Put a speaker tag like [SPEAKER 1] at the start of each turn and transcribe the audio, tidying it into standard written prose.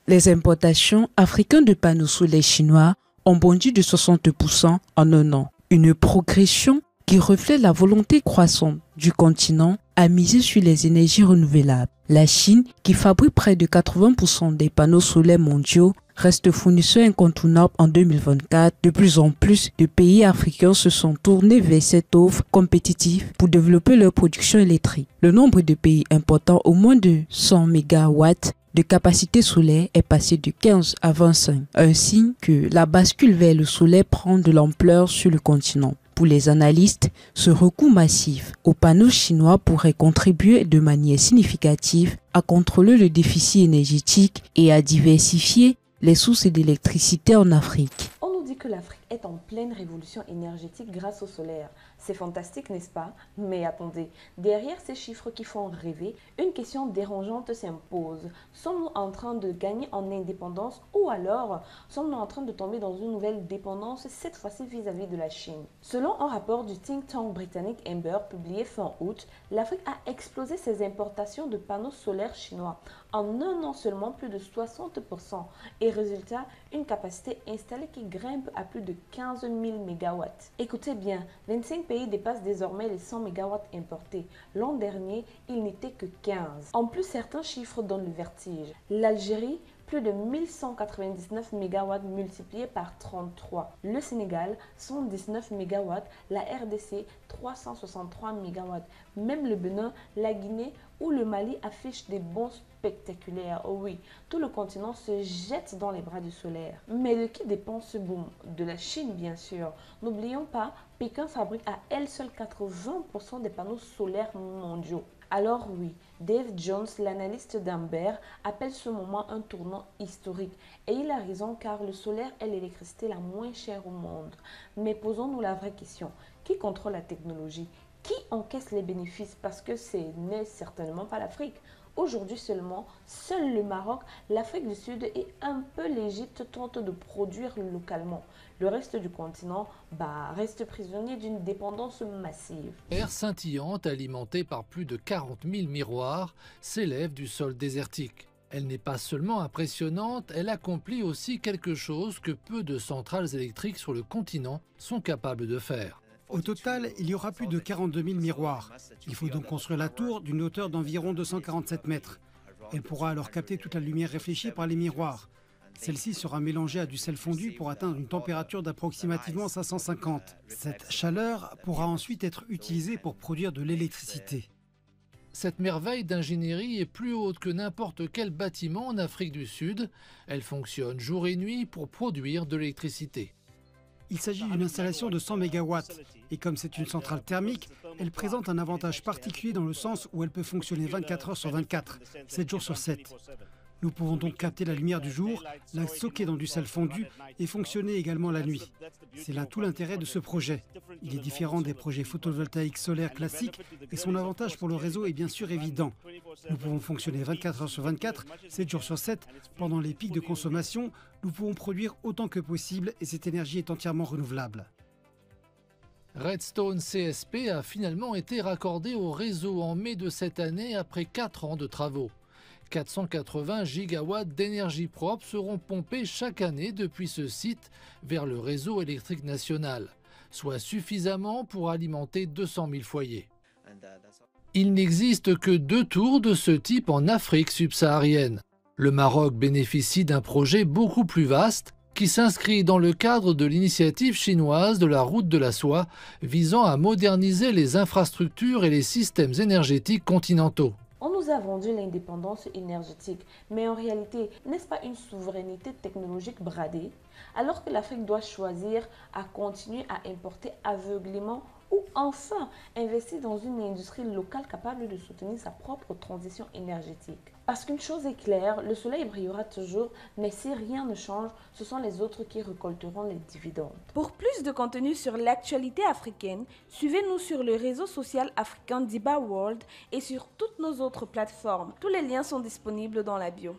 [SPEAKER 1] Les importations africaines de panneaux solaires chinois ont bondi de 60% en un an. Une progression qui reflète la volonté croissante du continent à miser sur les énergies renouvelables. La Chine, qui fabrique près de 80% des panneaux solaires mondiaux, reste fournisseur incontournable en 2024. De plus en plus de pays africains se sont tournés vers cette offre compétitive pour développer leur production électrique. Le nombre de pays importants au moins de 100 MW de capacité solaire est passé de 15 à 25, un signe que la bascule vers le solaire prend de l'ampleur sur le continent. Pour les analystes, ce recours massif aux panneaux chinois pourrait contribuer de manière significative à contrôler le déficit énergétique et à diversifier les sources d'électricité en Afrique.
[SPEAKER 2] On nous dit que l'Afrique est en pleine révolution énergétique grâce au solaire. C'est fantastique, n'est-ce pas? Mais attendez, derrière ces chiffres qui font rêver, une question dérangeante s'impose. Sommes-nous en train de gagner en indépendance ou alors sommes-nous en train de tomber dans une nouvelle dépendance, cette fois-ci vis-à-vis de la Chine? Selon un rapport du think tank britannique Amber publié fin août, l'Afrique a explosé ses importations de panneaux solaires chinois. En un an seulement, plus de 60%. Et résultat, une capacité installée qui grimpe à plus de 15 000 MW. Écoutez bien, 25 pays dépassent désormais les 100 MW importés. L'an dernier, il n'était que 15. En plus, certains chiffres donnent le vertige. L'Algérie, plus de 1199 MW multipliés par 33. Le Sénégal, 119 MW. La RDC, 363 MW. Même le Bénin, la Guinée ou le Mali affichent des bons spectaculaires. Oh oui, tout le continent se jette dans les bras du solaire. Mais de qui dépend ce boom? De la Chine, bien sûr. N'oublions pas, Pékin fabrique à elle seule 80% des panneaux solaires mondiaux. Alors oui, Dave Jones, l'analyste d'Amber, appelle ce moment un tournant historique. Et il a raison car le solaire est l'électricité la moins chère au monde. Mais posons-nous la vraie question. Qui contrôle la technologie? Qui encaisse les bénéfices? Parce que ce n'est certainement pas l'Afrique. Aujourd'hui seulement, seul le Maroc, l'Afrique du Sud et un peu l'Égypte tentent de produire localement. Le reste du continent reste prisonnier d'une dépendance massive.
[SPEAKER 3] L'air scintillante, alimentée par plus de 40 000 miroirs, s'élève du sol désertique. Elle n'est pas seulement impressionnante, elle accomplit aussi quelque chose que peu de centrales électriques sur le continent sont capables de faire.
[SPEAKER 4] Au total, il y aura plus de 42 000 miroirs. Il faut donc construire la tour d'une hauteur d'environ 247 mètres. Elle pourra alors capter toute la lumière réfléchie par les miroirs. Celle-ci sera mélangée à du sel fondu pour atteindre une température d'approximativement 550. Cette chaleur pourra ensuite être utilisée pour produire de l'électricité.
[SPEAKER 3] Cette merveille d'ingénierie est plus haute que n'importe quel bâtiment en Afrique du Sud. Elle fonctionne jour et nuit pour produire de l'électricité.
[SPEAKER 4] Il s'agit d'une installation de 100 MW et comme c'est une centrale thermique, elle présente un avantage particulier dans le sens où elle peut fonctionner 24 heures sur 24, 7 jours sur 7. Nous pouvons donc capter la lumière du jour, la stocker dans du sel fondu et fonctionner également la nuit. C'est là tout l'intérêt de ce projet. Il est différent des projets photovoltaïques solaires classiques et son avantage pour le réseau est bien sûr évident. Nous pouvons fonctionner 24 heures sur 24, 7 jours sur 7. Pendant les pics de consommation, nous pouvons produire autant que possible et cette énergie est entièrement renouvelable.
[SPEAKER 3] Redstone CSP a finalement été raccordé au réseau en mai de cette année après 4 ans de travaux. 480 gigawatts d'énergie propre seront pompés chaque année depuis ce site vers le réseau électrique national, soit suffisamment pour alimenter 200 000 foyers. Il n'existe que 2 tours de ce type en Afrique subsaharienne. Le Maroc bénéficie d'un projet beaucoup plus vaste qui s'inscrit dans le cadre de l'initiative chinoise de la route de la soie visant à moderniser les infrastructures et les systèmes énergétiques continentaux.
[SPEAKER 2] On nous a vendu l'indépendance énergétique, mais en réalité, n'est-ce pas une souveraineté technologique bradée? Alors que l'Afrique doit choisir à continuer à importer aveuglément ou enfin investir dans une industrie locale capable de soutenir sa propre transition énergétique. Parce qu'une chose est claire, le soleil brillera toujours, mais si rien ne change, ce sont les autres qui récolteront les dividendes. Pour plus de contenu sur l'actualité africaine, suivez-nous sur le réseau social africain Diba World et sur toutes nos autres plateformes. Tous les liens sont disponibles dans la bio.